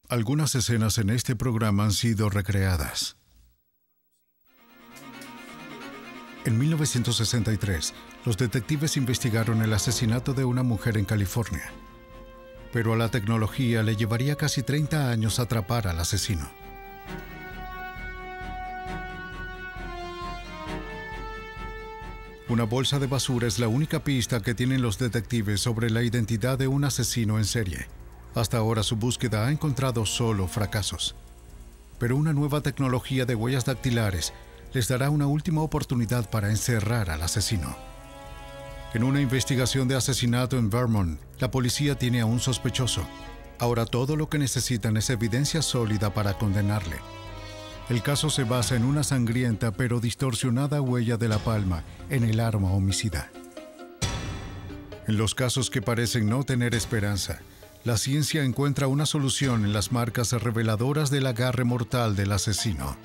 Algunas escenas en este programa han sido recreadas. En 1963, los detectives investigaron el asesinato de una mujer en California. Pero a la tecnología le llevaría casi 30 años atrapar al asesino. Una bolsa de basura es la única pista que tienen los detectives sobre la identidad de un asesino en serie. Hasta ahora su búsqueda ha encontrado solo fracasos. Pero una nueva tecnología de huellas dactilares les dará una última oportunidad para encerrar al asesino. En una investigación de asesinato en Vermont, la policía tiene a un sospechoso. Ahora todo lo que necesitan es evidencia sólida para condenarle. El caso se basa en una sangrienta pero distorsionada huella de la palma en el arma homicida. En los casos que parecen no tener esperanza, la ciencia encuentra una solución en las marcas reveladoras del agarre mortal del asesino.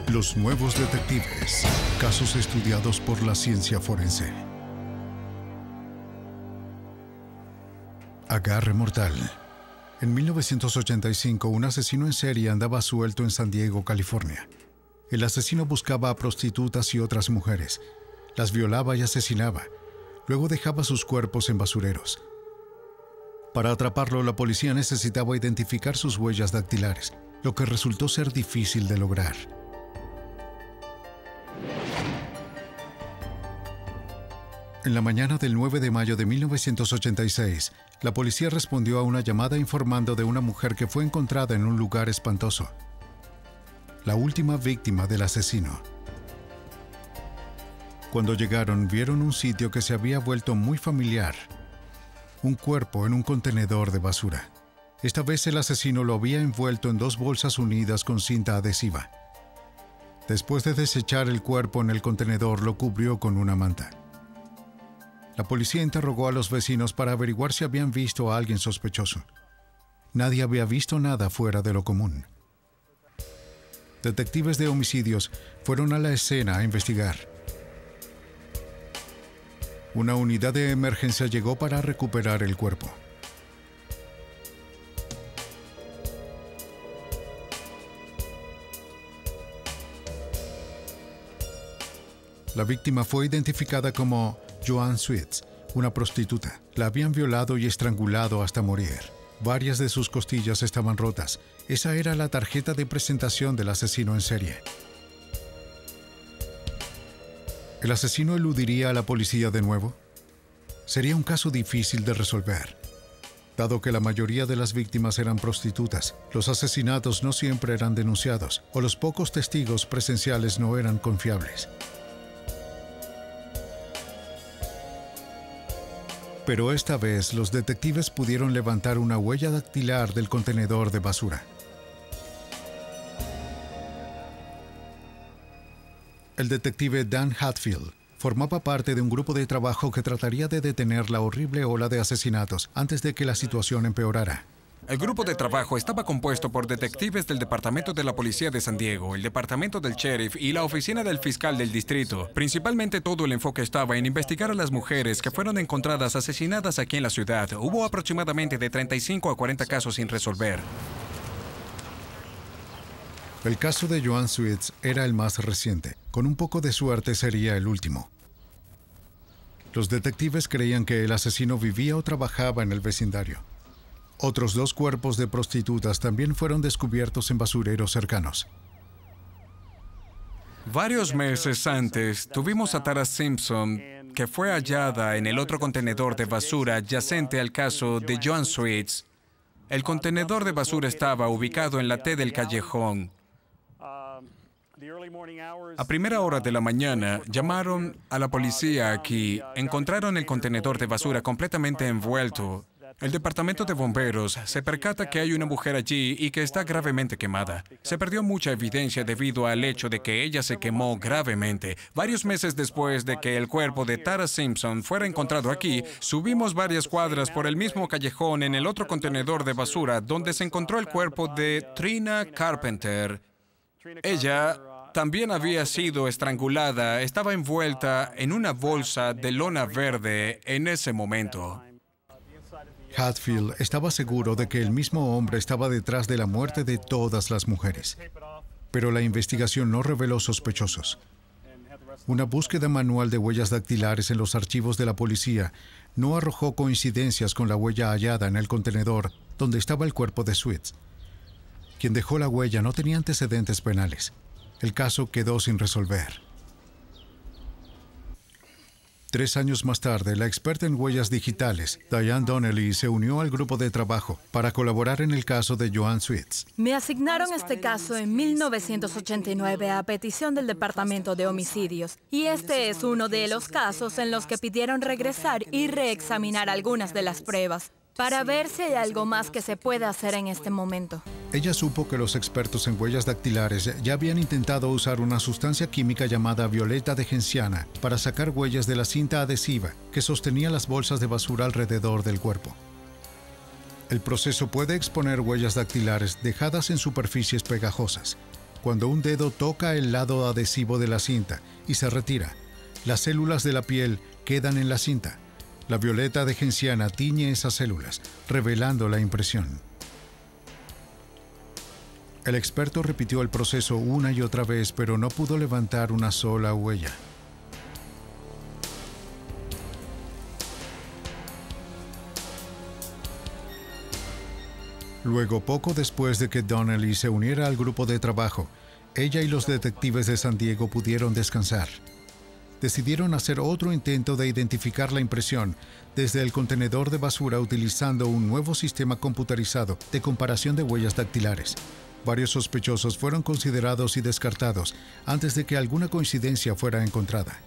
Los nuevos detectives, casos estudiados por la ciencia forense. Agarre mortal. En 1985, un asesino en serie andaba suelto en San Diego, California. El asesino buscaba a prostitutas y otras mujeres. Las violaba y asesinaba. Luego dejaba sus cuerpos en basureros. Para atraparlo, la policía necesitaba identificar sus huellas dactilares, lo que resultó ser difícil de lograr. En la mañana del 9 de mayo de 1986, la policía respondió a una llamada informando de una mujer que fue encontrada en un lugar espantoso. La última víctima del asesino. Cuando llegaron, vieron un sitio que se había vuelto muy familiar. Un cuerpo en un contenedor de basura. Esta vez el asesino lo había envuelto en 2 bolsas unidas con cinta adhesiva. Después de desechar el cuerpo en el contenedor, lo cubrió con una manta. La policía interrogó a los vecinos para averiguar si habían visto a alguien sospechoso. Nadie había visto nada fuera de lo común. Detectives de homicidios fueron a la escena a investigar. Una unidad de emergencia llegó para recuperar el cuerpo. La víctima fue identificada como Joanne Sweets, una prostituta. La habían violado y estrangulado hasta morir. Varias de sus costillas estaban rotas. Esa era la tarjeta de presentación del asesino en serie. ¿El asesino eludiría a la policía de nuevo? Sería un caso difícil de resolver. Dado que la mayoría de las víctimas eran prostitutas, los asesinatos no siempre eran denunciados, o los pocos testigos presenciales no eran confiables. Pero esta vez los detectives pudieron levantar una huella dactilar del contenedor de basura. El detective Dan Hatfield formaba parte de un grupo de trabajo que trataría de detener la horrible ola de asesinatos antes de que la situación empeorara. El grupo de trabajo estaba compuesto por detectives del Departamento de la Policía de San Diego, el Departamento del Sheriff y la Oficina del Fiscal del Distrito. Principalmente todo el enfoque estaba en investigar a las mujeres que fueron encontradas asesinadas aquí en la ciudad. Hubo aproximadamente de 35 a 40 casos sin resolver. El caso de Joanne Sweets era el más reciente. Con un poco de suerte sería el último. Los detectives creían que el asesino vivía o trabajaba en el vecindario. Otros 2 cuerpos de prostitutas también fueron descubiertos en basureros cercanos. Varios meses antes, tuvimos a Tara Simpson, que fue hallada en el otro contenedor de basura adyacente al caso de Joanne Sweets. El contenedor de basura estaba ubicado en la T del callejón. A primera hora de la mañana, llamaron a la policía aquí. Encontraron el contenedor de basura completamente envuelto. El departamento de bomberos se percata que hay una mujer allí y que está gravemente quemada. Se perdió mucha evidencia debido al hecho de que ella se quemó gravemente. Varios meses después de que el cuerpo de Tara Simpson fuera encontrado aquí, subimos varias cuadras por el mismo callejón en el otro contenedor de basura donde se encontró el cuerpo de Trina Carpenter. Ella también había sido estrangulada, estaba envuelta en una bolsa de lona verde en ese momento. Hatfield estaba seguro de que el mismo hombre estaba detrás de la muerte de todas las mujeres, pero la investigación no reveló sospechosos. Una búsqueda manual de huellas dactilares en los archivos de la policía no arrojó coincidencias con la huella hallada en el contenedor donde estaba el cuerpo de Sweets. Quien dejó la huella no tenía antecedentes penales. El caso quedó sin resolver. 3 años más tarde, la experta en huellas digitales, Diane Donnelly, se unió al grupo de trabajo para colaborar en el caso de Joanne Sweets. Me asignaron este caso en 1989 a petición del Departamento de Homicidios, y este es uno de los casos en los que pidieron regresar y reexaminar algunas de las pruebas, para ver si hay algo más que se pueda hacer en este momento. Ella supo que los expertos en huellas dactilares ya habían intentado usar una sustancia química llamada violeta de genciana para sacar huellas de la cinta adhesiva que sostenía las bolsas de basura alrededor del cuerpo. El proceso puede exponer huellas dactilares dejadas en superficies pegajosas. Cuando un dedo toca el lado adhesivo de la cinta y se retira, las células de la piel quedan en la cinta. La violeta de genciana tiñe esas células, revelando la impresión. El experto repitió el proceso una y otra vez, pero no pudo levantar una sola huella. Luego, poco después de que Donnelly se uniera al grupo de trabajo, ella y los detectives de San Diego pudieron descansar. Decidieron hacer otro intento de identificar la impresión desde el contenedor de basura utilizando un nuevo sistema computarizado de comparación de huellas dactilares. Varios sospechosos fueron considerados y descartados antes de que alguna coincidencia fuera encontrada.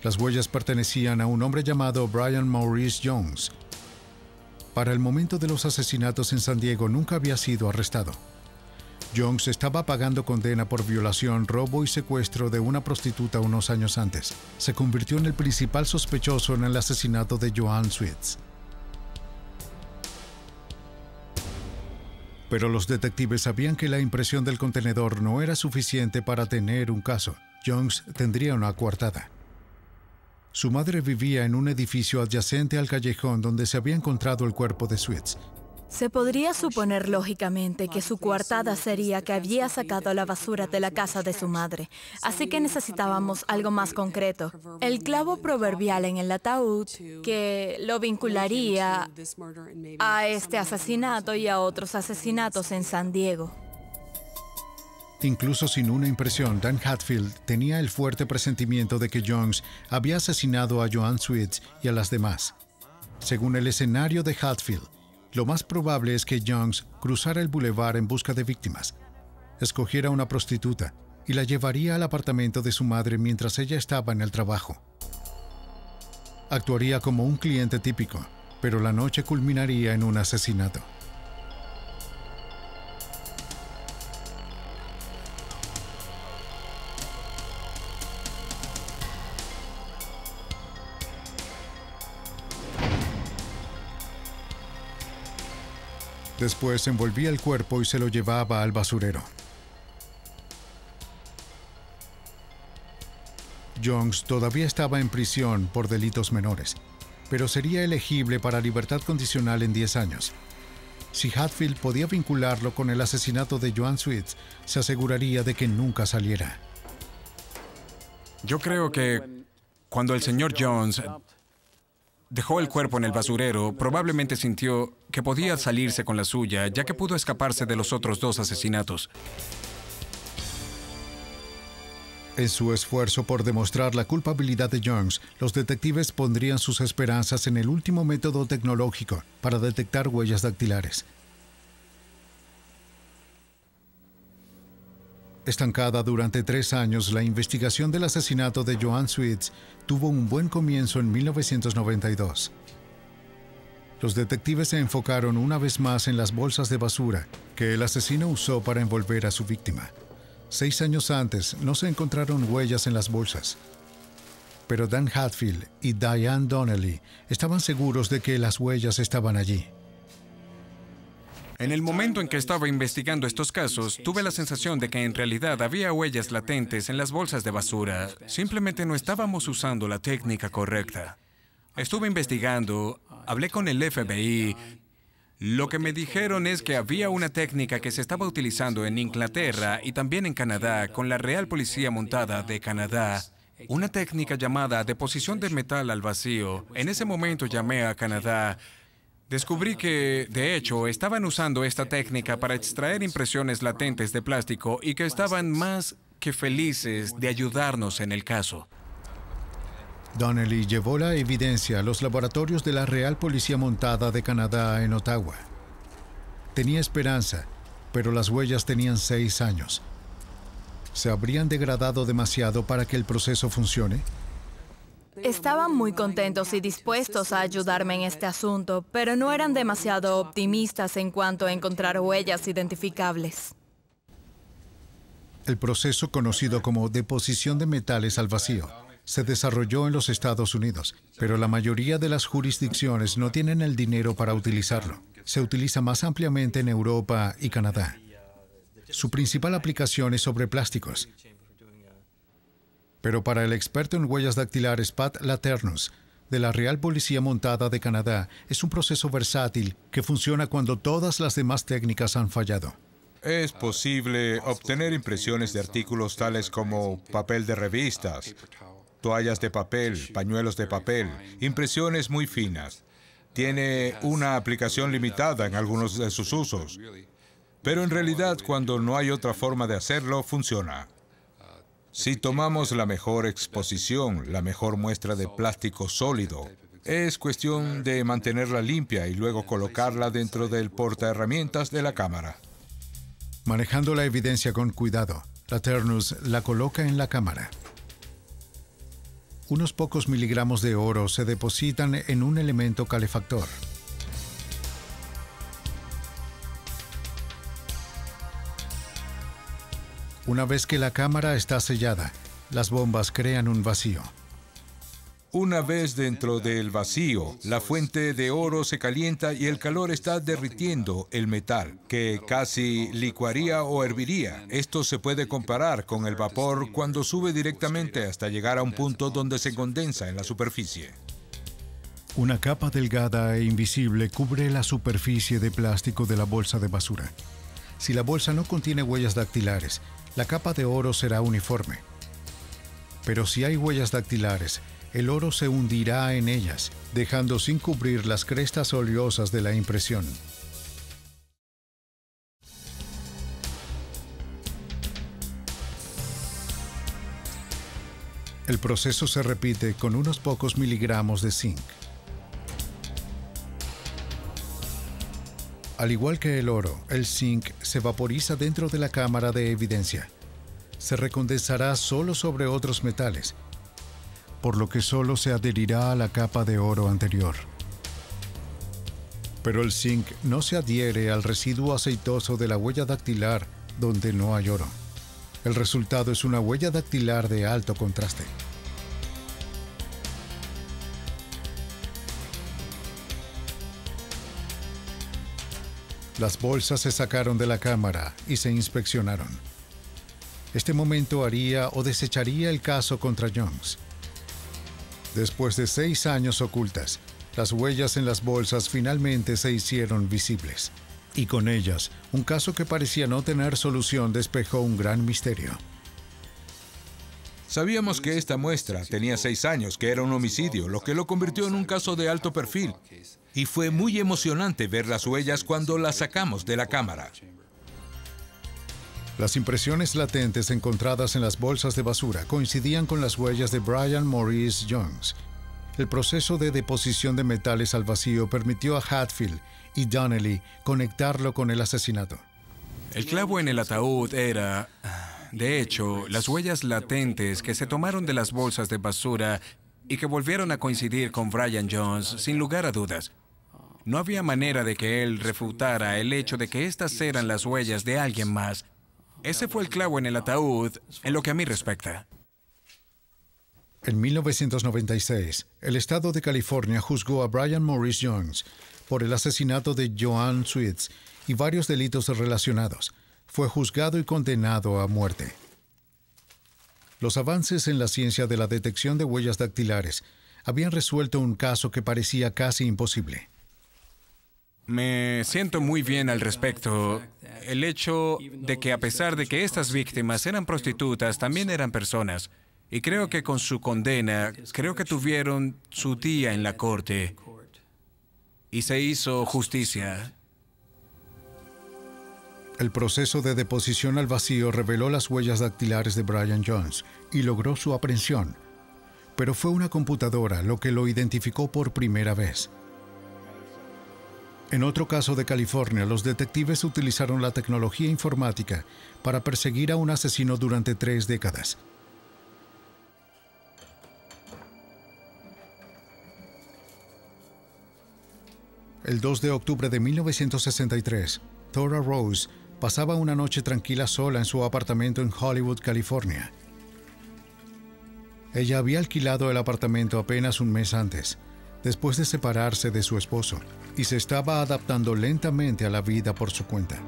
Las huellas pertenecían a un hombre llamado Brian Maurice Jones. Para el momento de los asesinatos en San Diego nunca había sido arrestado. Jones estaba pagando condena por violación, robo y secuestro de una prostituta unos años antes. Se convirtió en el principal sospechoso en el asesinato de Joanne Sweets. Pero los detectives sabían que la impresión del contenedor no era suficiente para tener un caso. Jones tendría una coartada. Su madre vivía en un edificio adyacente al callejón donde se había encontrado el cuerpo de Sweets. Se podría suponer lógicamente que su coartada sería que había sacado la basura de la casa de su madre, así que necesitábamos algo más concreto. El clavo proverbial en el ataúd que lo vincularía a este asesinato y a otros asesinatos en San Diego. Incluso sin una impresión, Dan Hatfield tenía el fuerte presentimiento de que Jones había asesinado a Joanne Sweets y a las demás. Según el escenario de Hatfield, lo más probable es que Jones cruzara el bulevar en busca de víctimas, escogiera una prostituta y la llevaría al apartamento de su madre mientras ella estaba en el trabajo. Actuaría como un cliente típico, pero la noche culminaría en un asesinato. Después envolvía el cuerpo y se lo llevaba al basurero. Jones todavía estaba en prisión por delitos menores, pero sería elegible para libertad condicional en 10 años. Si Hatfield podía vincularlo con el asesinato de Joanne Sweets, se aseguraría de que nunca saliera. Yo creo que cuando el señor Jones dejó el cuerpo en el basurero, probablemente sintió que podía salirse con la suya, ya que pudo escaparse de los otros 2 asesinatos. En su esfuerzo por demostrar la culpabilidad de Jones, los detectives pondrían sus esperanzas en el último método tecnológico para detectar huellas dactilares. Estancada durante 3 años, la investigación del asesinato de Joanne Sweets tuvo un buen comienzo en 1992. Los detectives se enfocaron una vez más en las bolsas de basura que el asesino usó para envolver a su víctima. 6 años antes no se encontraron huellas en las bolsas. Pero Dan Hatfield y Diane Donnelly estaban seguros de que las huellas estaban allí. En el momento en que estaba investigando estos casos, tuve la sensación de que en realidad había huellas latentes en las bolsas de basura. Simplemente no estábamos usando la técnica correcta. Estuve investigando, hablé con el FBI. Lo que me dijeron es que había una técnica que se estaba utilizando en Inglaterra y también en Canadá con la Real Policía Montada de Canadá. Una técnica llamada deposición de metal al vacío. En ese momento llamé a Canadá. Descubrí que, de hecho, estaban usando esta técnica para extraer impresiones latentes de plástico y que estaban más que felices de ayudarnos en el caso. Donnelly llevó la evidencia a los laboratorios de la Real Policía Montada de Canadá en Ottawa. Tenía esperanza, pero las huellas tenían 6 años. ¿Se habrían degradado demasiado para que el proceso funcione? Estaban muy contentos y dispuestos a ayudarme en este asunto, pero no eran demasiado optimistas en cuanto a encontrar huellas identificables. El proceso, conocido como deposición de metales al vacío, se desarrolló en los Estados Unidos, pero la mayoría de las jurisdicciones no tienen el dinero para utilizarlo. Se utiliza más ampliamente en Europa y Canadá. Su principal aplicación es sobre plásticos. Pero para el experto en huellas dactilares Pat Laternus, de la Real Policía Montada de Canadá, es un proceso versátil que funciona cuando todas las demás técnicas han fallado. Es posible obtener impresiones de artículos tales como papel de revistas, toallas de papel, pañuelos de papel, impresiones muy finas. Tiene una aplicación limitada en algunos de sus usos, pero en realidad cuando no hay otra forma de hacerlo, funciona. Si tomamos la mejor exposición, la mejor muestra de plástico sólido, es cuestión de mantenerla limpia y luego colocarla dentro del portaherramientas de la cámara. Manejando la evidencia con cuidado, Laternus la coloca en la cámara. Unos pocos miligramos de oro se depositan en un elemento calefactor. Una vez que la cámara está sellada, las bombas crean un vacío. Una vez dentro del vacío, la fuente de oro se calienta y el calor está derritiendo el metal, que casi licuaría o herviría. Esto se puede comparar con el vapor cuando sube directamente hasta llegar a un punto donde se condensa en la superficie. Una capa delgada e invisible cubre la superficie de plástico de la bolsa de basura. Si la bolsa no contiene huellas dactilares, la capa de oro será uniforme. Pero si hay huellas dactilares, el oro se hundirá en ellas, dejando sin cubrir las crestas oleosas de la impresión. El proceso se repite con unos pocos miligramos de zinc. Al igual que el oro, el zinc se vaporiza dentro de la cámara de evidencia. Se recondensará solo sobre otros metales, por lo que solo se adherirá a la capa de oro anterior. Pero el zinc no se adhiere al residuo aceitoso de la huella dactilar donde no hay oro. El resultado es una huella dactilar de alto contraste. Las bolsas se sacaron de la cámara y se inspeccionaron. Este momento haría o desecharía el caso contra Jones. Después de 6 años ocultas, las huellas en las bolsas finalmente se hicieron visibles. Y con ellas, un caso que parecía no tener solución despejó un gran misterio. Sabíamos que esta muestra tenía 6 años, que era un homicidio, lo que lo convirtió en un caso de alto perfil. Y fue muy emocionante ver las huellas cuando las sacamos de la cámara. Las impresiones latentes encontradas en las bolsas de basura coincidían con las huellas de Brian Maurice Jones. El proceso de deposición de metales al vacío permitió a Hatfield y Donnelly conectarlo con el asesinato. El clavo en el ataúd era, de hecho, las huellas latentes que se tomaron de las bolsas de basura y que volvieron a coincidir con Brian Jones, sin lugar a dudas. No había manera de que él refutara el hecho de que estas eran las huellas de alguien más. Ese fue el clavo en el ataúd, en lo que a mí respecta. En 1996, el estado de California juzgó a Brian Morris Jones por el asesinato de Joanne Sweets y varios delitos relacionados. Fue juzgado y condenado a muerte. Los avances en la ciencia de la detección de huellas dactilares habían resuelto un caso que parecía casi imposible. Me siento muy bien al respecto. El hecho de que a pesar de que estas víctimas eran prostitutas, también eran personas. Y creo que con su condena, creo que tuvieron su día en la corte. Y se hizo justicia. El proceso de deposición al vacío reveló las huellas dactilares de Brian Jones y logró su aprehensión. Pero fue una computadora lo que lo identificó por primera vez. En otro caso de California, los detectives utilizaron la tecnología informática para perseguir a un asesino durante 3 décadas. El 2 de octubre de 1963, Thora Rose pasaba una noche tranquila sola en su apartamento en Hollywood, California. Ella había alquilado el apartamento apenas un mes antes, después de separarse de su esposo, y se estaba adaptando lentamente a la vida por su cuenta.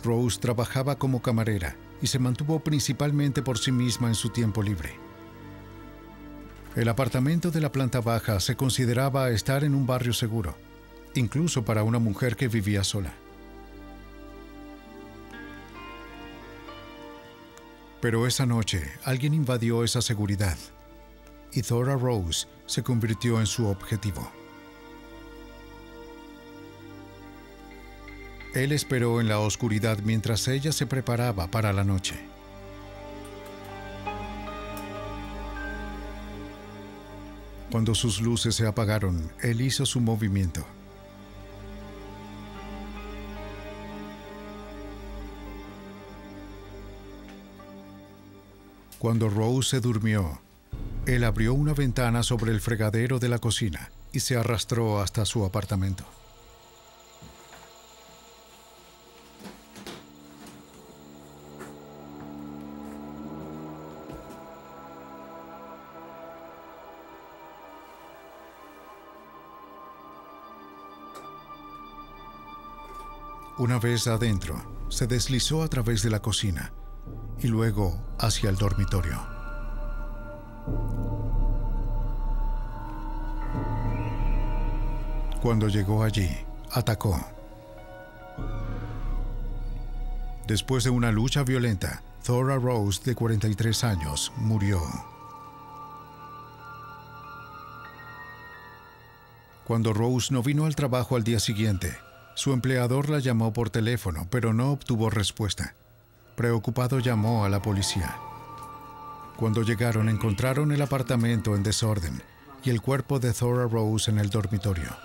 Rose trabajaba como camarera y se mantuvo principalmente por sí misma en su tiempo libre. El apartamento de la planta baja se consideraba estar en un barrio seguro, incluso para una mujer que vivía sola. Pero esa noche, alguien invadió esa seguridad, y Thora Rose se convirtió en su objetivo. Él esperó en la oscuridad mientras ella se preparaba para la noche. Cuando sus luces se apagaron, él hizo su movimiento. Cuando Rose se durmió, él abrió una ventana sobre el fregadero de la cocina y se arrastró hasta su apartamento. Una vez adentro, se deslizó a través de la cocina y luego hacia el dormitorio. Cuando llegó allí, atacó. Después de una lucha violenta, Thora Rose, de 43 años, murió. Cuando Rose no vino al trabajo al día siguiente, su empleador la llamó por teléfono, pero no obtuvo respuesta. Preocupado, llamó a la policía. Cuando llegaron, encontraron el apartamento en desorden y el cuerpo de Thora Rose en el dormitorio.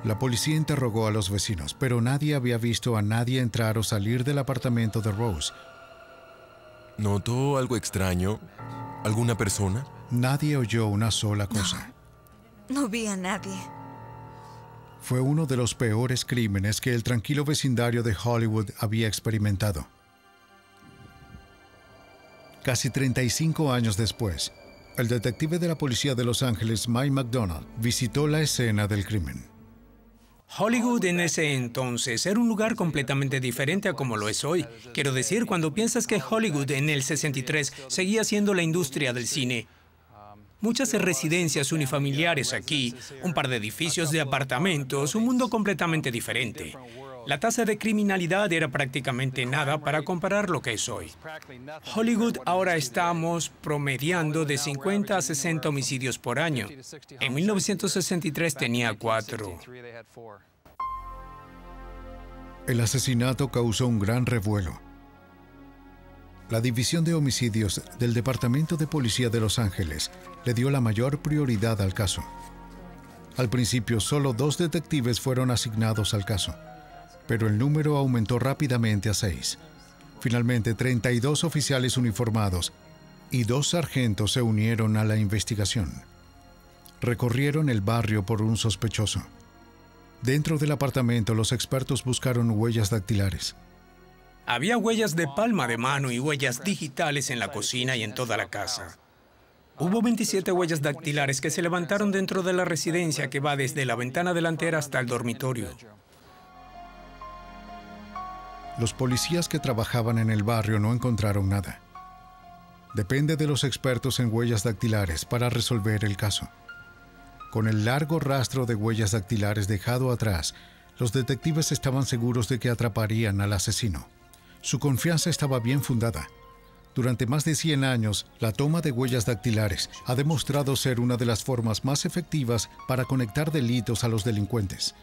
La policía interrogó a los vecinos, pero nadie había visto a nadie entrar o salir del apartamento de Rose. ¿Notó algo extraño? ¿Alguna persona? Nadie oyó una sola cosa. No vi a nadie. Fue uno de los peores crímenes que el tranquilo vecindario de Hollywood había experimentado. Casi 35 años después, el detective de la policía de Los Ángeles, Mike McDonald, visitó la escena del crimen. Hollywood en ese entonces era un lugar completamente diferente a como lo es hoy. Quiero decir, cuando piensas que Hollywood en el 63 seguía siendo la industria del cine, muchas residencias unifamiliares aquí, un par de edificios de apartamentos, un mundo completamente diferente. La tasa de criminalidad era prácticamente nada para comparar lo que es hoy. Hollywood ahora estamos promediando de 50 a 60 homicidios por año. En 1963 tenía 4. El asesinato causó un gran revuelo. La División de Homicidios del Departamento de Policía de Los Ángeles le dio la mayor prioridad al caso. Al principio, solo 2 detectives fueron asignados al caso. pero el número aumentó rápidamente a 6. Finalmente, 32 oficiales uniformados y 2 sargentos se unieron a la investigación. Recorrieron el barrio por un sospechoso. Dentro del apartamento, los expertos buscaron huellas dactilares. Había huellas de palma de mano y huellas digitales en la cocina y en toda la casa. Hubo 27 huellas dactilares que se levantaron dentro de la residencia que va desde la ventana delantera hasta el dormitorio. Los policías que trabajaban en el barrio no encontraron nada. Depende de los expertos en huellas dactilares para resolver el caso. Con el largo rastro de huellas dactilares dejado atrás, los detectives estaban seguros de que atraparían al asesino. Su confianza estaba bien fundada. Durante más de 100 años, la toma de huellas dactilares ha demostrado ser una de las formas más efectivas para conectar delitos a los delincuentes.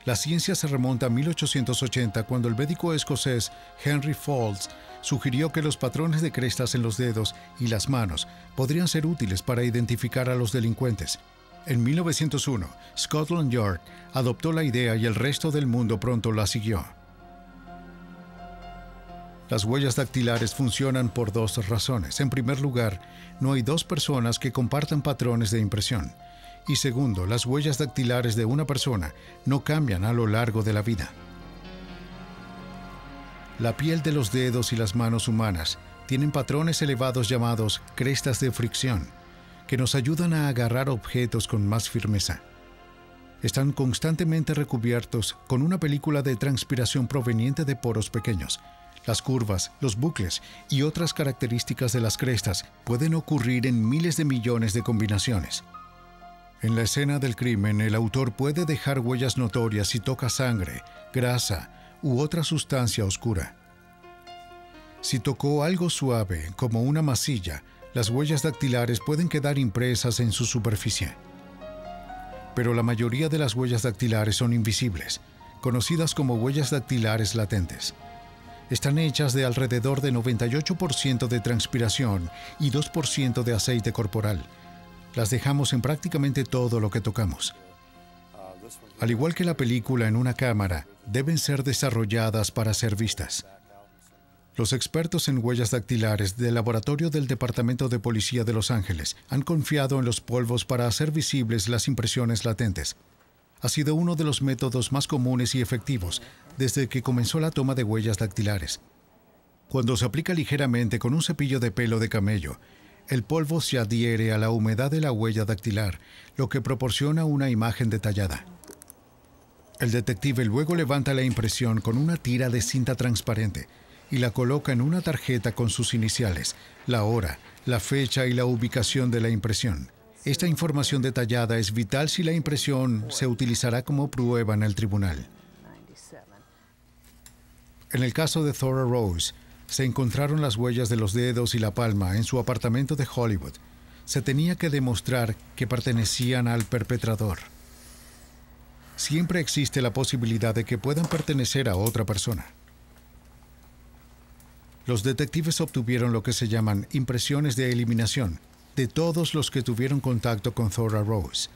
La ciencia se remonta a 1880, cuando el médico escocés Henry Faulds sugirió que los patrones de crestas en los dedos y las manos podrían ser útiles para identificar a los delincuentes. En 1901, Scotland Yard adoptó la idea y el resto del mundo pronto la siguió. Las huellas dactilares funcionan por 2 razones. En primer lugar, no hay 2 personas que compartan patrones de impresión. Y segundo, las huellas dactilares de una persona no cambian a lo largo de la vida. La piel de los dedos y las manos humanas tienen patrones elevados llamados crestas de fricción, que nos ayudan a agarrar objetos con más firmeza. Están constantemente recubiertos con una película de transpiración proveniente de poros pequeños. Las curvas, los bucles y otras características de las crestas pueden ocurrir en miles de millones de combinaciones. En la escena del crimen, el autor puede dejar huellas notorias si toca sangre, grasa u otra sustancia oscura. Si tocó algo suave, como una masilla, las huellas dactilares pueden quedar impresas en su superficie. Pero la mayoría de las huellas dactilares son invisibles, conocidas como huellas dactilares latentes. Están hechas de alrededor de 98% de transpiración y 2% de aceite corporal. Las dejamos en prácticamente todo lo que tocamos. Al igual que la película en una cámara, deben ser desarrolladas para ser vistas. Los expertos en huellas dactilares del laboratorio del Departamento de Policía de Los Ángeles han confiado en los polvos para hacer visibles las impresiones latentes. Ha sido uno de los métodos más comunes y efectivos desde que comenzó la toma de huellas dactilares. Cuando se aplica ligeramente con un cepillo de pelo de camello, el polvo se adhiere a la humedad de la huella dactilar, lo que proporciona una imagen detallada. El detective luego levanta la impresión con una tira de cinta transparente y la coloca en una tarjeta con sus iniciales, la hora, la fecha y la ubicación de la impresión. Esta información detallada es vital si la impresión se utilizará como prueba en el tribunal. En el caso de Thora Rose, se encontraron las huellas de los dedos y la palma en su apartamento de Hollywood. Se tenía que demostrar que pertenecían al perpetrador. Siempre existe la posibilidad de que puedan pertenecer a otra persona. Los detectives obtuvieron lo que se llaman impresiones de eliminación de todos los que tuvieron contacto con Thora Rose.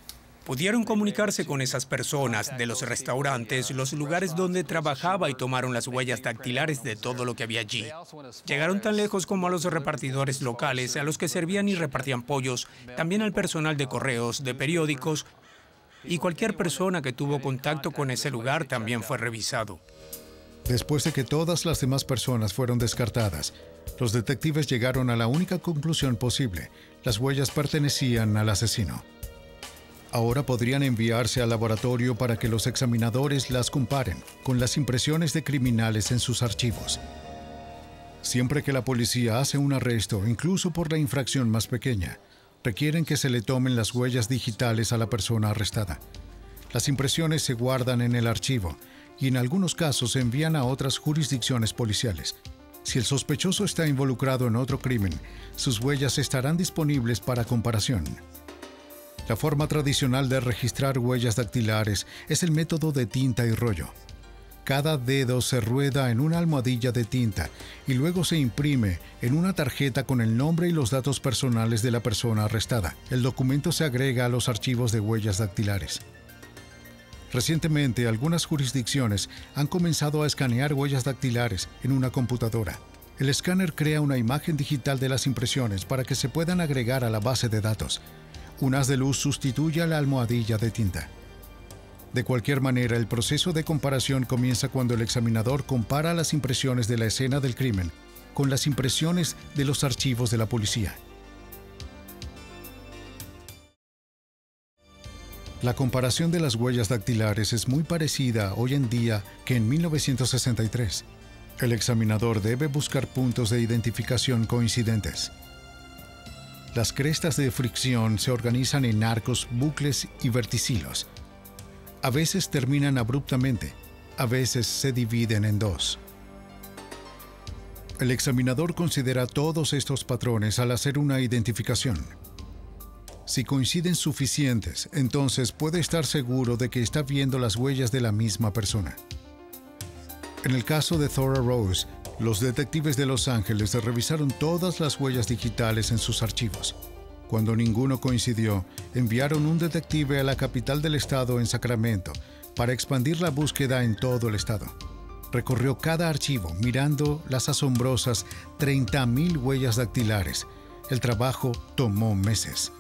Pudieron comunicarse con esas personas de los restaurantes, los lugares donde trabajaba y tomaron las huellas dactilares de todo lo que había allí. Llegaron tan lejos como a los repartidores locales, a los que servían y repartían pollos, también al personal de correos, de periódicos, y cualquier persona que tuvo contacto con ese lugar también fue revisado. Después de que todas las demás personas fueron descartadas, los detectives llegaron a la única conclusión posible: las huellas pertenecían al asesino. Ahora podrían enviarse al laboratorio para que los examinadores las comparen con las impresiones de criminales en sus archivos. Siempre que la policía hace un arresto, incluso por la infracción más pequeña, requieren que se le tomen las huellas digitales a la persona arrestada. Las impresiones se guardan en el archivo y en algunos casos se envían a otras jurisdicciones policiales. Si el sospechoso está involucrado en otro crimen, sus huellas estarán disponibles para comparación. La forma tradicional de registrar huellas dactilares es el método de tinta y rollo. Cada dedo se rueda en una almohadilla de tinta y luego se imprime en una tarjeta con el nombre y los datos personales de la persona arrestada. El documento se agrega a los archivos de huellas dactilares. Recientemente, algunas jurisdicciones han comenzado a escanear huellas dactilares en una computadora. El escáner crea una imagen digital de las impresiones para que se puedan agregar a la base de datos. Un haz de luz sustituye a la almohadilla de tinta. De cualquier manera, el proceso de comparación comienza cuando el examinador compara las impresiones de la escena del crimen con las impresiones de los archivos de la policía. La comparación de las huellas dactilares es muy parecida hoy en día que en 1963. El examinador debe buscar puntos de identificación coincidentes. Las crestas de fricción se organizan en arcos, bucles y verticilos. A veces terminan abruptamente, a veces se dividen en dos. El examinador considera todos estos patrones al hacer una identificación. Si coinciden suficientes, entonces puede estar seguro de que está viendo las huellas de la misma persona. En el caso de Thora Rose, los detectives de Los Ángeles revisaron todas las huellas digitales en sus archivos. Cuando ninguno coincidió, enviaron un detective a la capital del estado en Sacramento para expandir la búsqueda en todo el estado. Recorrió cada archivo mirando las asombrosas 30,000 huellas dactilares. El trabajo tomó meses.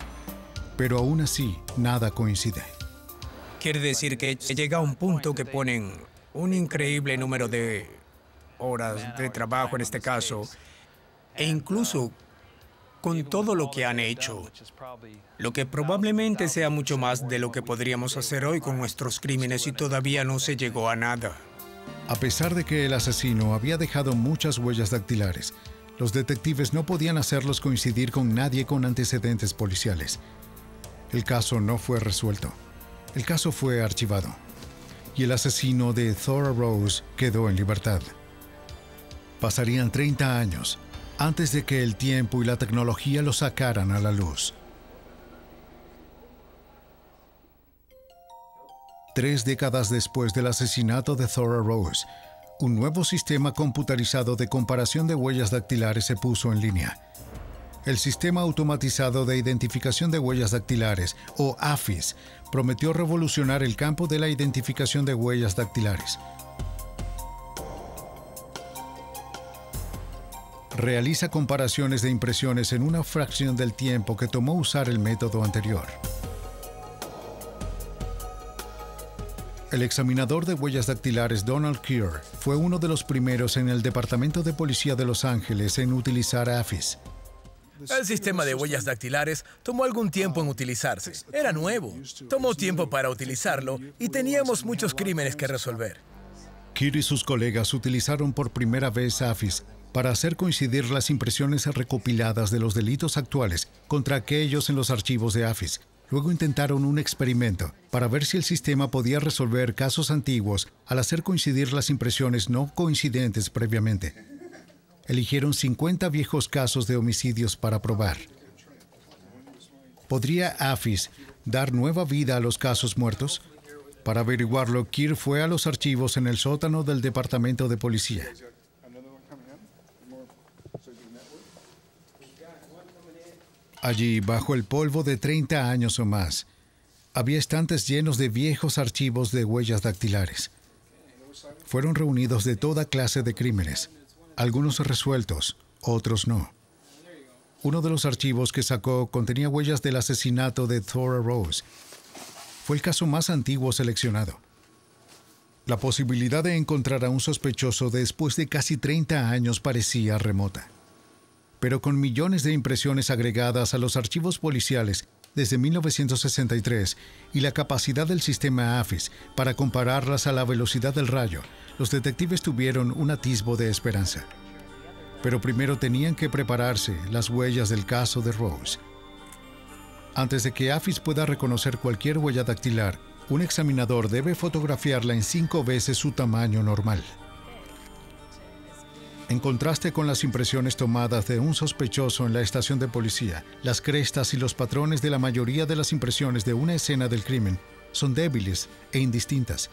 Pero aún así, nada coincide. Quiere decir que llega a un punto que ponen un increíble número de horas de trabajo en este caso, e incluso con todo lo que han hecho, lo que probablemente sea mucho más de lo que podríamos hacer hoy con nuestros crímenes y todavía no se llegó a nada. A pesar de que el asesino había dejado muchas huellas dactilares, los detectives no podían hacerlos coincidir con nadie con antecedentes policiales. El caso no fue resuelto. El caso fue archivado. Y el asesino de Thora Rose quedó en libertad. Pasarían 30 años antes de que el tiempo y la tecnología lo sacaran a la luz. 3 décadas después del asesinato de Thora Rose, un nuevo sistema computarizado de comparación de huellas dactilares se puso en línea. El Sistema Automatizado de Identificación de Huellas Dactilares, o AFIS, prometió revolucionar el campo de la identificación de huellas dactilares. Realiza comparaciones de impresiones en una fracción del tiempo que tomó usar el método anterior. El examinador de huellas dactilares Donald Keir fue uno de los primeros en el Departamento de Policía de Los Ángeles en utilizar AFIS. El sistema de huellas dactilares tomó algún tiempo en utilizarse. Era nuevo. Tomó tiempo para utilizarlo y teníamos muchos crímenes que resolver. Keir y sus colegas utilizaron por primera vez AFIS para hacer coincidir las impresiones recopiladas de los delitos actuales contra aquellos en los archivos de AFIS. Luego intentaron un experimento para ver si el sistema podía resolver casos antiguos al hacer coincidir las impresiones no coincidentes previamente. Eligieron 50 viejos casos de homicidios para probar. ¿Podría AFIS dar nueva vida a los casos muertos? Para averiguarlo, Keir fue a los archivos en el sótano del Departamento de Policía. Allí, bajo el polvo de 30 años o más, había estantes llenos de viejos archivos de huellas dactilares. Fueron reunidos de toda clase de crímenes, algunos resueltos, otros no. Uno de los archivos que sacó contenía huellas del asesinato de Thora Rose. Fue el caso más antiguo seleccionado. La posibilidad de encontrar a un sospechoso después de casi 30 años parecía remota. Pero con millones de impresiones agregadas a los archivos policiales desde 1963 y la capacidad del sistema AFIS para compararlas a la velocidad del rayo, los detectives tuvieron un atisbo de esperanza. Pero primero tenían que prepararse las huellas del caso de Rose. Antes de que AFIS pueda reconocer cualquier huella dactilar, un examinador debe fotografiarla en 5 veces su tamaño normal. En contraste con las impresiones tomadas de un sospechoso en la estación de policía, las crestas y los patrones de la mayoría de las impresiones de una escena del crimen son débiles e indistintas.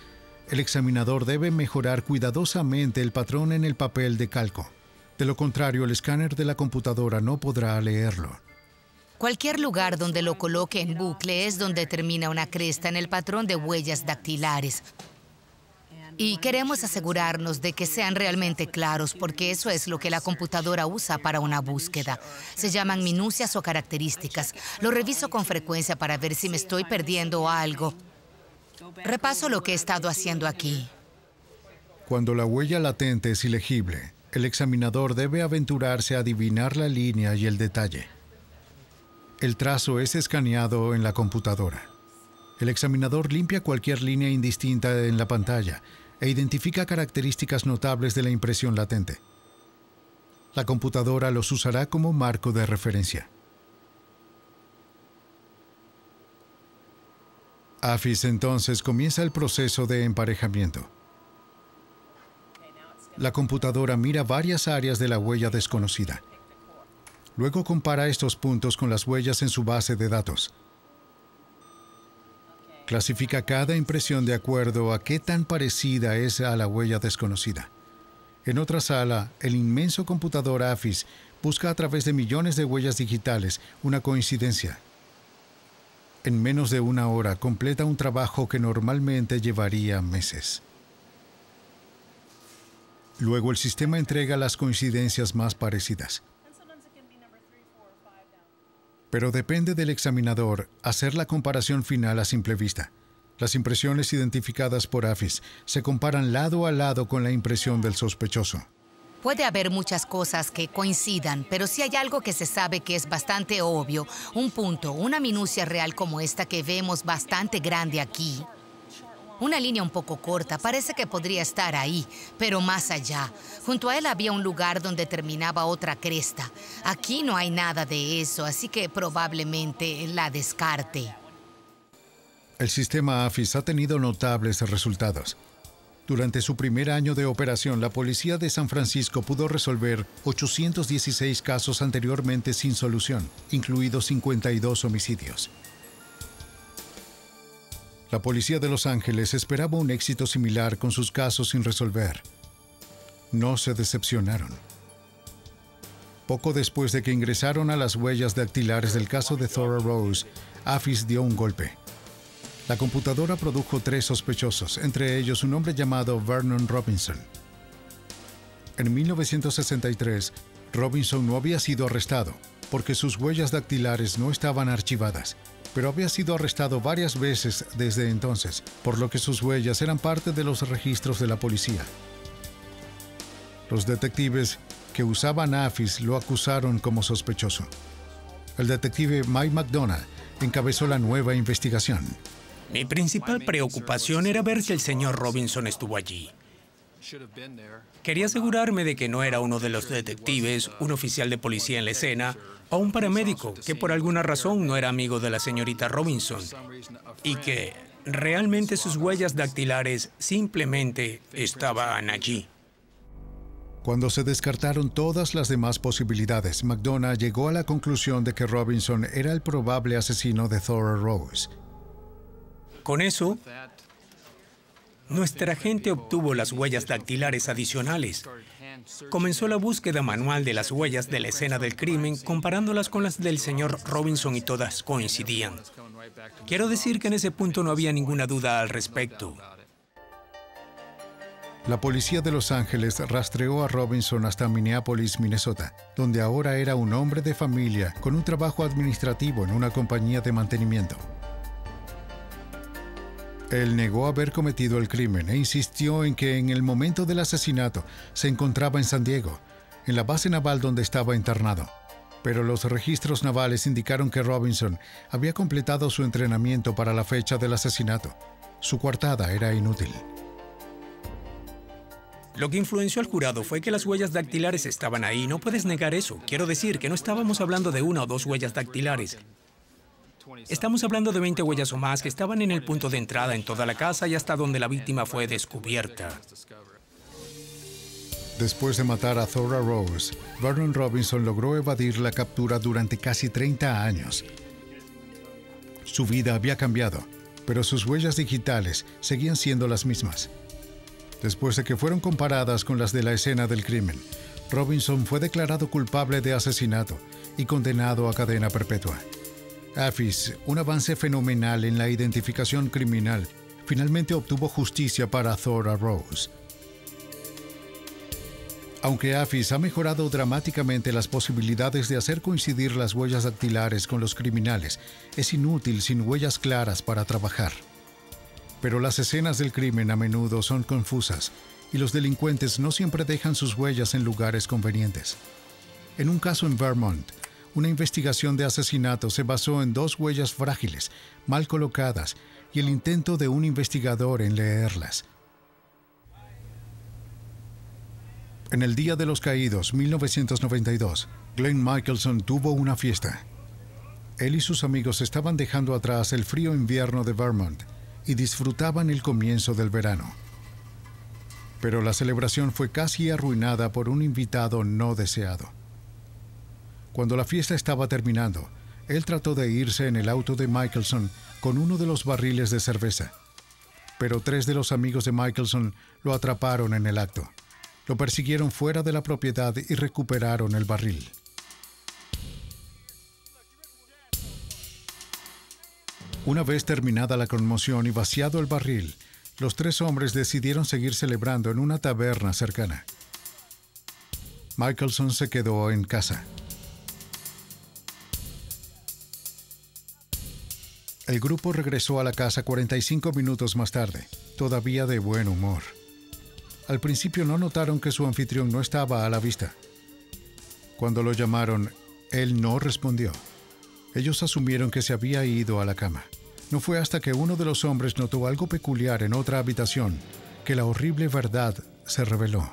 El examinador debe mejorar cuidadosamente el patrón en el papel de calco. De lo contrario, el escáner de la computadora no podrá leerlo. Cualquier lugar donde lo coloque en bucle es donde termina una cresta en el patrón de huellas dactilares. Y queremos asegurarnos de que sean realmente claros, porque eso es lo que la computadora usa para una búsqueda. Se llaman minucias o características. Lo reviso con frecuencia para ver si me estoy perdiendo algo. Repaso lo que he estado haciendo aquí. Cuando la huella latente es ilegible, el examinador debe aventurarse a adivinar la línea y el detalle. El trazo es escaneado en la computadora. El examinador limpia cualquier línea indistinta en la pantalla e identifica características notables de la impresión latente. La computadora los usará como marco de referencia. AFIS entonces comienza el proceso de emparejamiento. La computadora mira varias áreas de la huella desconocida. Luego compara estos puntos con las huellas en su base de datos. Clasifica cada impresión de acuerdo a qué tan parecida es a la huella desconocida. En otra sala, el inmenso computador AFIS busca a través de millones de huellas digitales una coincidencia. En menos de una hora completa un trabajo que normalmente llevaría meses. Luego el sistema entrega las coincidencias más parecidas. Pero depende del examinador hacer la comparación final a simple vista. Las impresiones identificadas por AFIS se comparan lado a lado con la impresión del sospechoso. Puede haber muchas cosas que coincidan, pero si hay algo que se sabe que es bastante obvio, un punto, una minucia real como esta que vemos bastante grande aquí. Una línea un poco corta, parece que podría estar ahí, pero más allá. Junto a él había un lugar donde terminaba otra cresta. Aquí no hay nada de eso, así que probablemente la descarte. El sistema AFIS ha tenido notables resultados. Durante su primer año de operación, la policía de San Francisco pudo resolver 816 casos anteriormente sin solución, incluidos 52 homicidios. La policía de Los Ángeles esperaba un éxito similar con sus casos sin resolver. No se decepcionaron. Poco después de que ingresaron a las huellas dactilares del caso de Thora Rose, AFIS dio un golpe. La computadora produjo 3 sospechosos, entre ellos un hombre llamado Vernon Robinson. En 1963, Robinson no había sido arrestado porque sus huellas dactilares no estaban archivadas, pero había sido arrestado varias veces desde entonces, por lo que sus huellas eran parte de los registros de la policía. Los detectives que usaban AFIS lo acusaron como sospechoso. El detective Mike McDonough encabezó la nueva investigación. Mi principal preocupación era ver si el señor Robinson estuvo allí. Quería asegurarme de que no era uno de los detectives, un oficial de policía en la escena o un paramédico que por alguna razón no era amigo de la señorita Robinson y que realmente sus huellas dactilares simplemente estaban allí. Cuando se descartaron todas las demás posibilidades, McDonough llegó a la conclusión de que Robinson era el probable asesino de Thora Rose. Con eso, nuestra gente obtuvo las huellas dactilares adicionales. Comenzó la búsqueda manual de las huellas de la escena del crimen, comparándolas con las del señor Robinson y todas coincidían. Quiero decir que en ese punto no había ninguna duda al respecto. La policía de Los Ángeles rastreó a Robinson hasta Minneapolis, Minnesota, donde ahora era un hombre de familia con un trabajo administrativo en una compañía de mantenimiento. Él negó haber cometido el crimen e insistió en que en el momento del asesinato se encontraba en San Diego, en la base naval donde estaba internado. Pero los registros navales indicaron que Robinson había completado su entrenamiento para la fecha del asesinato. Su coartada era inútil. Lo que influenció al jurado fue que las huellas dactilares estaban ahí. No puedes negar eso. Quiero decir que no estábamos hablando de 1 o 2 huellas dactilares. Estamos hablando de 20 huellas o más que estaban en el punto de entrada en toda la casa y hasta donde la víctima fue descubierta. Después de matar a Thora Rose, Vernon Robinson logró evadir la captura durante casi 30 años. Su vida había cambiado, pero sus huellas digitales seguían siendo las mismas. Después de que fueron comparadas con las de la escena del crimen, Robinson fue declarado culpable de asesinato y condenado a cadena perpetua. Affis, un avance fenomenal en la identificación criminal, finalmente obtuvo justicia para Thora Rose. Aunque Affis ha mejorado dramáticamente las posibilidades de hacer coincidir las huellas dactilares con los criminales, es inútil sin huellas claras para trabajar. Pero las escenas del crimen a menudo son confusas y los delincuentes no siempre dejan sus huellas en lugares convenientes. En un caso en Vermont, una investigación de asesinato se basó en 2 huellas frágiles, mal colocadas, y el intento de un investigador en leerlas. En el Día de los Caídos, 1992, Glenn Michelson tuvo una fiesta. Él y sus amigos estaban dejando atrás el frío invierno de Vermont y disfrutaban el comienzo del verano. Pero la celebración fue casi arruinada por un invitado no deseado. Cuando la fiesta estaba terminando, él trató de irse en el auto de Michelson con uno de los barriles de cerveza. Pero 3 de los amigos de Michelson lo atraparon en el acto. Lo persiguieron fuera de la propiedad y recuperaron el barril. Una vez terminada la conmoción y vaciado el barril, los 3 hombres decidieron seguir celebrando en una taberna cercana. Michelson se quedó en casa. El grupo regresó a la casa 45 minutos más tarde, todavía de buen humor. Al principio no notaron que su anfitrión no estaba a la vista. Cuando lo llamaron, él no respondió. Ellos asumieron que se había ido a la cama. No fue hasta que uno de los hombres notó algo peculiar en otra habitación que la horrible verdad se reveló.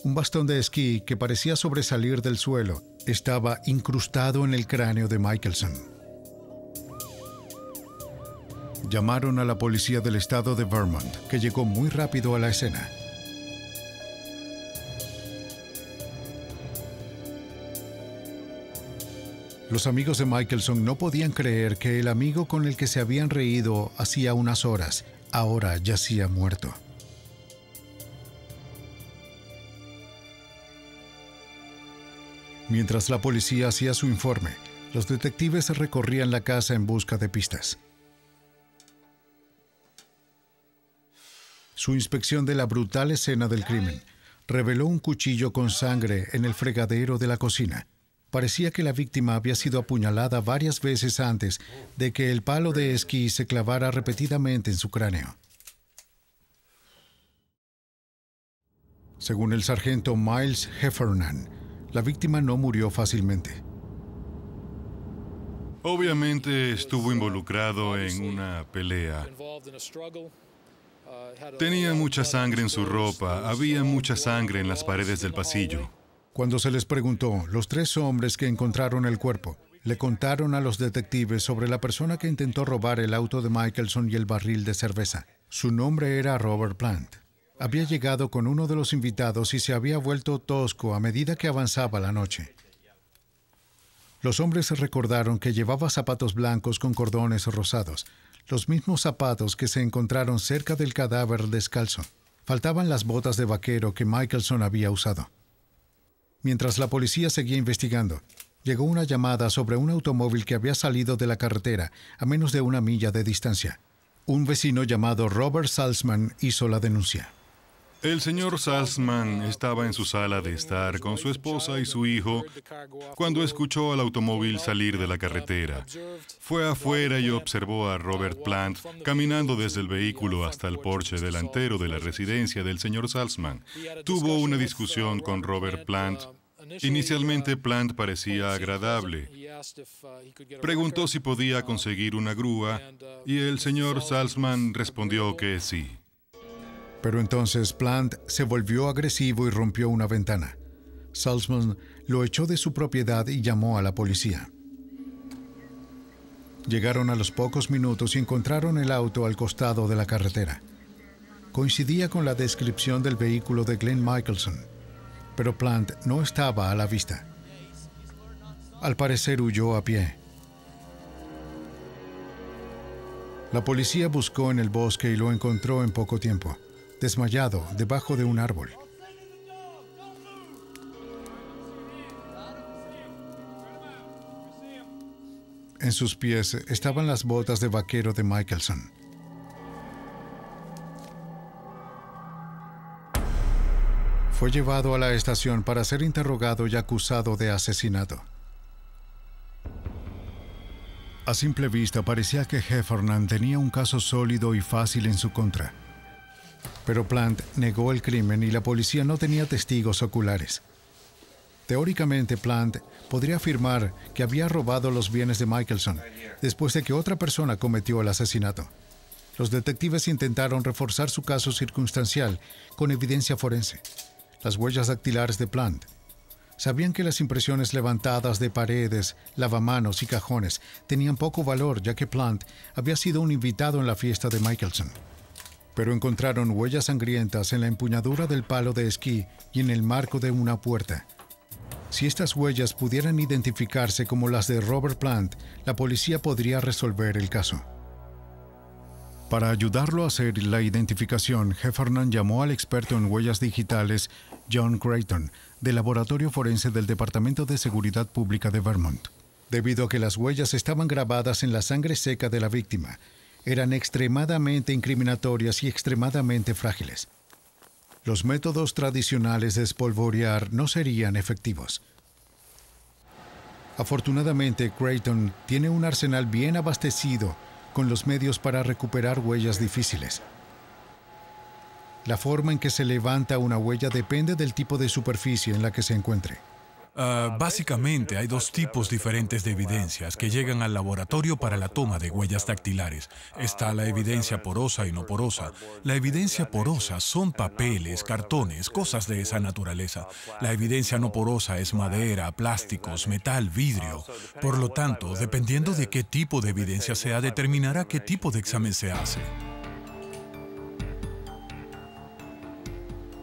Un bastón de esquí que parecía sobresalir del suelo estaba incrustado en el cráneo de Michelson. Llamaron a la policía del estado de Vermont, que llegó muy rápido a la escena. Los amigos de Michelson no podían creer que el amigo con el que se habían reído hacía unas horas, ahora yacía muerto. Mientras la policía hacía su informe, los detectives recorrían la casa en busca de pistas. Su inspección de la brutal escena del crimen reveló un cuchillo con sangre en el fregadero de la cocina. Parecía que la víctima había sido apuñalada varias veces antes de que el palo de esquí se clavara repetidamente en su cráneo. Según el sargento Miles Heffernan, la víctima no murió fácilmente. Obviamente estuvo involucrado en una pelea. Tenía mucha sangre en su ropa, había mucha sangre en las paredes del pasillo. Cuando se les preguntó, los 3 hombres que encontraron el cuerpo le contaron a los detectives sobre la persona que intentó robar el auto de Michelson y el barril de cerveza. Su nombre era Robert Plant. Había llegado con uno de los invitados y se había vuelto tosco a medida que avanzaba la noche. Los hombres recordaron que llevaba zapatos blancos con cordones rosados, los mismos zapatos que se encontraron cerca del cadáver descalzo. Faltaban las botas de vaquero que Michelson había usado. Mientras la policía seguía investigando, llegó una llamada sobre un automóvil que había salido de la carretera a menos de 1 milla de distancia. Un vecino llamado Robert Salzman hizo la denuncia. El señor Salzman estaba en su sala de estar con su esposa y su hijo cuando escuchó al automóvil salir de la carretera. Fue afuera y observó a Robert Plant caminando desde el vehículo hasta el porche delantero de la residencia del señor Salzman. Tuvo una discusión con Robert Plant. Inicialmente Plant parecía agradable. Preguntó si podía conseguir una grúa y el señor Salzman respondió que sí. Pero entonces Plant se volvió agresivo y rompió una ventana. Salzman lo echó de su propiedad y llamó a la policía. Llegaron a los pocos minutos y encontraron el auto al costado de la carretera. Coincidía con la descripción del vehículo de Glenn Michelson, pero Plant no estaba a la vista. Al parecer huyó a pie. La policía buscó en el bosque y lo encontró en poco tiempo, desmayado debajo de un árbol. En sus pies estaban las botas de vaquero de Michelson. Fue llevado a la estación para ser interrogado y acusado de asesinato. A simple vista parecía que Heffernan tenía un caso sólido y fácil en su contra. Pero Plant negó el crimen y la policía no tenía testigos oculares. Teóricamente, Plant podría afirmar que había robado los bienes de Michelson después de que otra persona cometió el asesinato. Los detectives intentaron reforzar su caso circunstancial con evidencia forense. Las huellas dactilares de Plant. Sabían que las impresiones levantadas de paredes, lavamanos y cajones tenían poco valor, ya que Plant había sido un invitado en la fiesta de Michelson. Pero encontraron huellas sangrientas en la empuñadura del palo de esquí y en el marco de una puerta. Si estas huellas pudieran identificarse como las de Robert Plant, la policía podría resolver el caso. Para ayudarlo a hacer la identificación, Heffernan llamó al experto en huellas digitales John Creighton, del Laboratorio Forense del Departamento de Seguridad Pública de Vermont. Debido a que las huellas estaban grabadas en la sangre seca de la víctima, eran extremadamente incriminatorias y extremadamente frágiles. Los métodos tradicionales de espolvorear no serían efectivos. Afortunadamente, Creighton tiene un arsenal bien abastecido con los medios para recuperar huellas difíciles. La forma en que se levanta una huella depende del tipo de superficie en la que se encuentre. Básicamente hay dos tipos diferentes de evidencias que llegan al laboratorio para la toma de huellas dactilares. Está la evidencia porosa y no porosa. La evidencia porosa son papeles, cartones, cosas de esa naturaleza. La evidencia no porosa es madera, plásticos, metal, vidrio. Por lo tanto, dependiendo de qué tipo de evidencia sea, determinará qué tipo de examen se hace.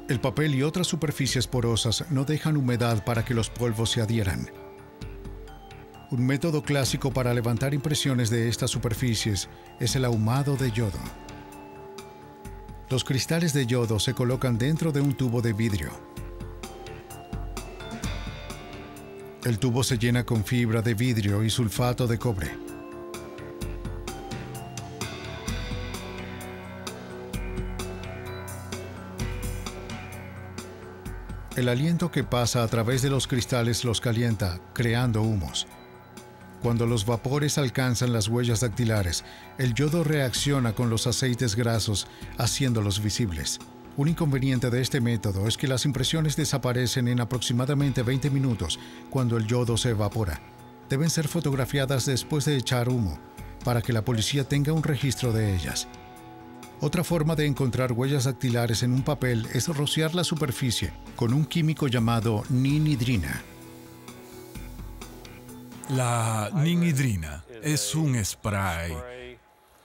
El papel y otras superficies porosas no dejan humedad para que los polvos se adhieran. Un método clásico para levantar impresiones de estas superficies es el ahumado de yodo. Los cristales de yodo se colocan dentro de un tubo de vidrio. El tubo se llena con fibra de vidrio y sulfato de cobre. El aliento que pasa a través de los cristales los calienta, creando humos. Cuando los vapores alcanzan las huellas dactilares, el yodo reacciona con los aceites grasos, haciéndolos visibles. Un inconveniente de este método es que las impresiones desaparecen en aproximadamente 20 minutos cuando el yodo se evapora. Deben ser fotografiadas después de echar humo, para que la policía tenga un registro de ellas. Otra forma de encontrar huellas dactilares en un papel es rociar la superficie con un químico llamado ninhidrina. La ninhidrina es un spray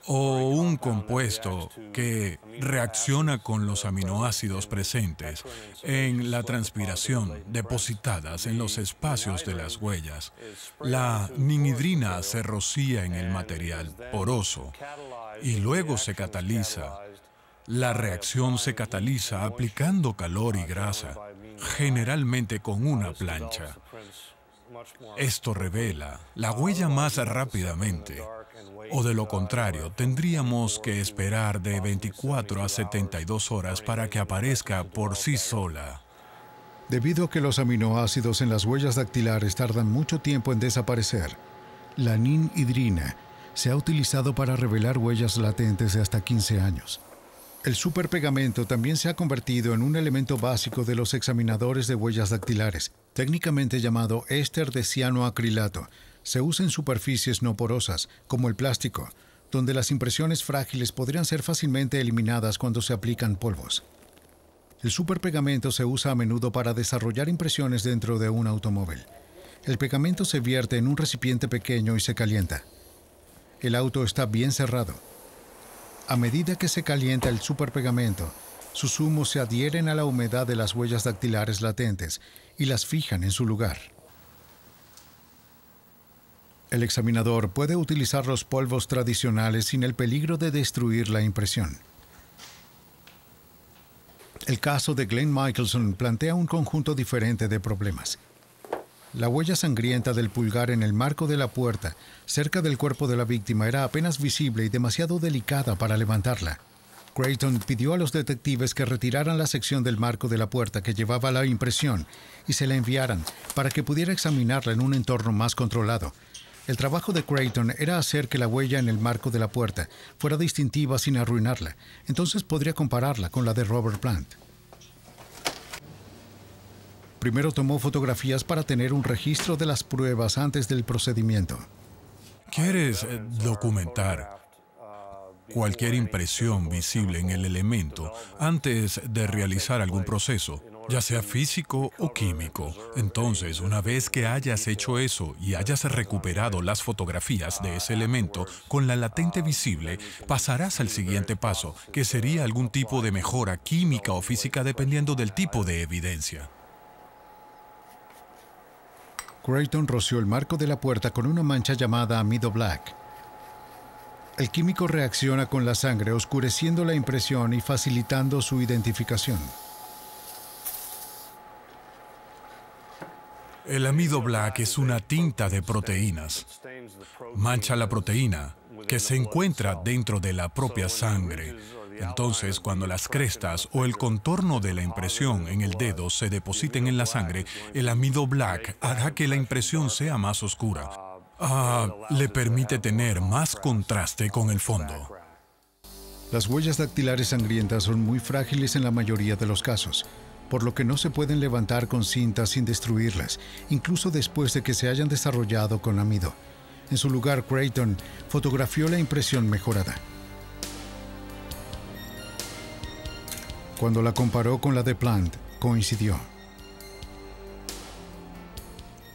o un compuesto que reacciona con los aminoácidos presentes en la transpiración depositadas en los espacios de las huellas. La ninhidrina se rocía en el material poroso y luego se cataliza. La reacción se cataliza aplicando calor y grasa, generalmente con una plancha. Esto revela la huella más rápidamente, o de lo contrario, tendríamos que esperar de 24 a 72 horas para que aparezca por sí sola. Debido a que los aminoácidos en las huellas dactilares tardan mucho tiempo en desaparecer, la ninhidrina se ha utilizado para revelar huellas latentes de hasta 15 años. El superpegamento también se ha convertido en un elemento básico de los examinadores de huellas dactilares, técnicamente llamado éster de cianoacrilato. Se usa en superficies no porosas, como el plástico, donde las impresiones frágiles podrían ser fácilmente eliminadas cuando se aplican polvos. El superpegamento se usa a menudo para desarrollar impresiones dentro de un automóvil. El pegamento se vierte en un recipiente pequeño y se calienta. El auto está bien cerrado. A medida que se calienta el superpegamento, sus humos se adhieren a la humedad de las huellas dactilares latentes y las fijan en su lugar. El examinador puede utilizar los polvos tradicionales sin el peligro de destruir la impresión. El caso de Glenn Michelson plantea un conjunto diferente de problemas. La huella sangrienta del pulgar en el marco de la puerta, cerca del cuerpo de la víctima, era apenas visible y demasiado delicada para levantarla. Creighton pidió a los detectives que retiraran la sección del marco de la puerta que llevaba la impresión y se la enviaran para que pudiera examinarla en un entorno más controlado. El trabajo de Creighton era hacer que la huella en el marco de la puerta fuera distintiva sin arruinarla. Entonces podría compararla con la de Robert Plant. Primero tomó fotografías para tener un registro de las pruebas antes del procedimiento. ¿Quieres documentar cualquier impresión visible en el elemento antes de realizar algún proceso, ya sea físico o químico? Entonces, una vez que hayas hecho eso y hayas recuperado las fotografías de ese elemento con la latente visible, pasarás al siguiente paso, que sería algún tipo de mejora química o física dependiendo del tipo de evidencia. Creighton roció el marco de la puerta con una mancha llamada amido black. El químico reacciona con la sangre, oscureciendo la impresión y facilitando su identificación. El amido black es una tinta de proteínas. Mancha la proteína, que se encuentra dentro de la propia sangre. Entonces, cuando las crestas o el contorno de la impresión en el dedo se depositen en la sangre, el amido black hará que la impresión sea más oscura. Le permite tener más contraste con el fondo. Las huellas dactilares sangrientas son muy frágiles en la mayoría de los casos, por lo que no se pueden levantar con cintas sin destruirlas, incluso después de que se hayan desarrollado con amido. En su lugar, Creighton fotografió la impresión mejorada. Cuando la comparó con la de Plant, coincidió.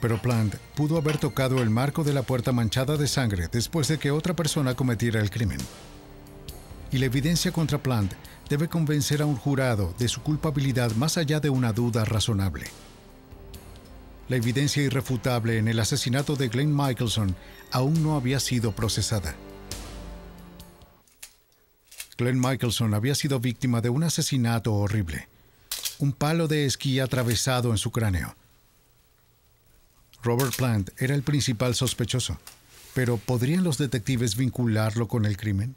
Pero Plant pudo haber tocado el marco de la puerta manchada de sangre después de que otra persona cometiera el crimen. Y la evidencia contra Plant debe convencer a un jurado de su culpabilidad más allá de una duda razonable. La evidencia irrefutable en el asesinato de Glenn Michelson aún no había sido procesada. Glenn Michelson había sido víctima de un asesinato horrible. Un palo de esquí atravesado en su cráneo. Robert Plant era el principal sospechoso, pero ¿podrían los detectives vincularlo con el crimen?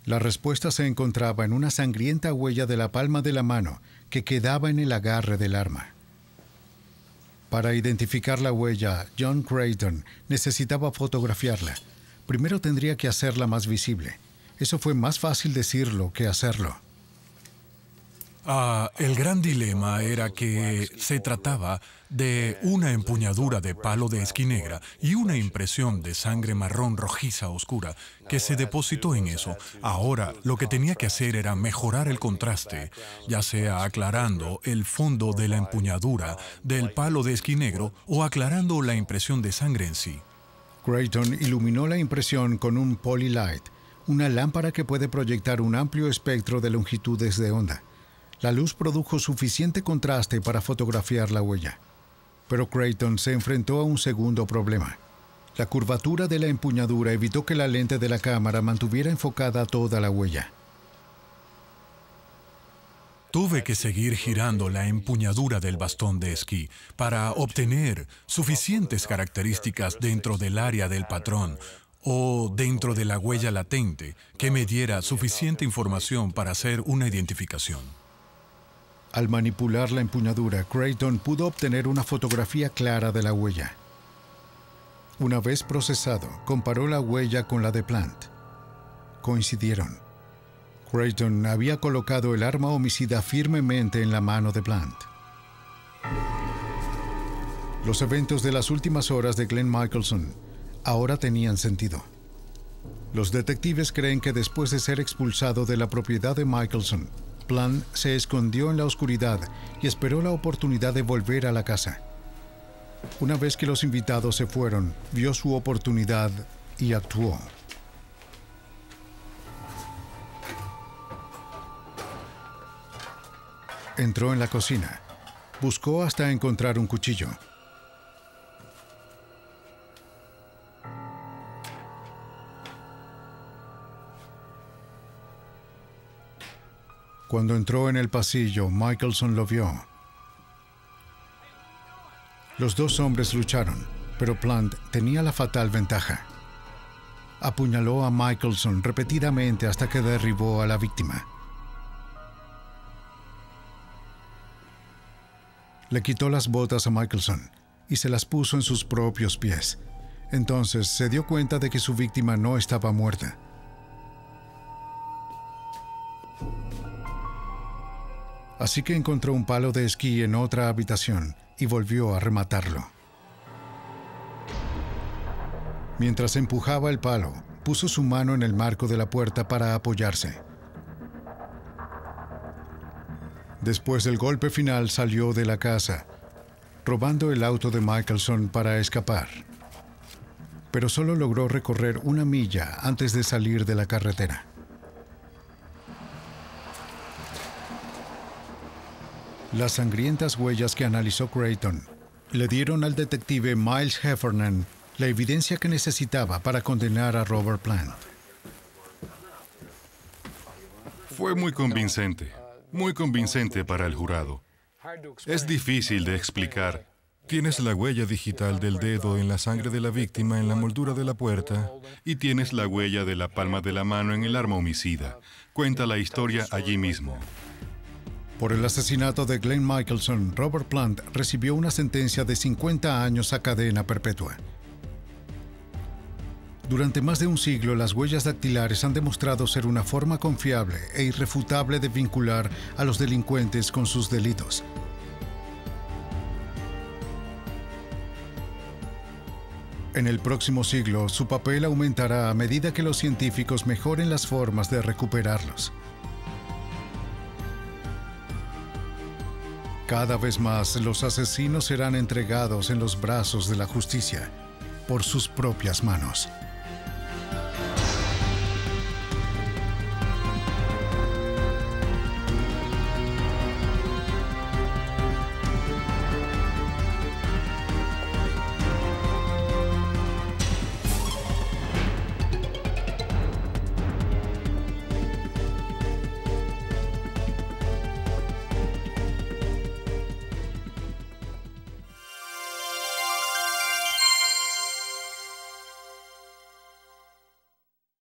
La respuesta se encontraba en una sangrienta huella de la palma de la mano que quedaba en el agarre del arma. Para identificar la huella, John Creighton necesitaba fotografiarla. Primero tendría que hacerla más visible. Eso fue más fácil decirlo que hacerlo. El gran dilema era que se trataba de una empuñadura de palo de esquí negra y una impresión de sangre marrón rojiza oscura que se depositó en eso. Ahora, lo que tenía que hacer era mejorar el contraste, ya sea aclarando el fondo de la empuñadura del palo de esquí negro o aclarando la impresión de sangre en sí. Creighton iluminó la impresión con un Polylight, una lámpara que puede proyectar un amplio espectro de longitudes de onda. La luz produjo suficiente contraste para fotografiar la huella. Pero Creighton se enfrentó a un segundo problema. La curvatura de la empuñadura evitó que la lente de la cámara mantuviera enfocada toda la huella. Tuve que seguir girando la empuñadura del bastón de esquí para obtener suficientes características dentro del área del patrón o dentro de la huella latente que me diera suficiente información para hacer una identificación. Al manipular la empuñadura, Creighton pudo obtener una fotografía clara de la huella. Una vez procesado, comparó la huella con la de Plant. Coincidieron. Creighton había colocado el arma homicida firmemente en la mano de Plant. Los eventos de las últimas horas de Glenn Michelson ahora tenían sentido. Los detectives creen que después de ser expulsado de la propiedad de Michelson, Plant se escondió en la oscuridad y esperó la oportunidad de volver a la casa. Una vez que los invitados se fueron, vio su oportunidad y actuó. Entró en la cocina. Buscó hasta encontrar un cuchillo. Cuando entró en el pasillo, Michelson lo vio. Los dos hombres lucharon, pero Plant tenía la fatal ventaja. Apuñaló a Michelson repetidamente hasta que derribó a la víctima. Le quitó las botas a Michelson y se las puso en sus propios pies. Entonces se dio cuenta de que su víctima no estaba muerta. Así que encontró un palo de esquí en otra habitación y volvió a rematarlo. Mientras empujaba el palo, puso su mano en el marco de la puerta para apoyarse. Después del golpe final salió de la casa, robando el auto de Michelson para escapar. Pero solo logró recorrer 1 milla antes de salir de la carretera. Las sangrientas huellas que analizó Creighton le dieron al detective Miles Heffernan la evidencia que necesitaba para condenar a Robert Plant. Fue muy convincente para el jurado. Es difícil de explicar. Tienes la huella digital del dedo en la sangre de la víctima en la moldura de la puerta y tienes la huella de la palma de la mano en el arma homicida. Cuenta la historia allí mismo. Por el asesinato de Glenn Michelson, Robert Plant recibió una sentencia de 50 años a cadena perpetua. Durante más de un siglo, las huellas dactilares han demostrado ser una forma confiable e irrefutable de vincular a los delincuentes con sus delitos. En el próximo siglo, su papel aumentará a medida que los científicos mejoren las formas de recuperarlos. Cada vez más, los asesinos serán entregados en los brazos de la justicia por sus propias manos.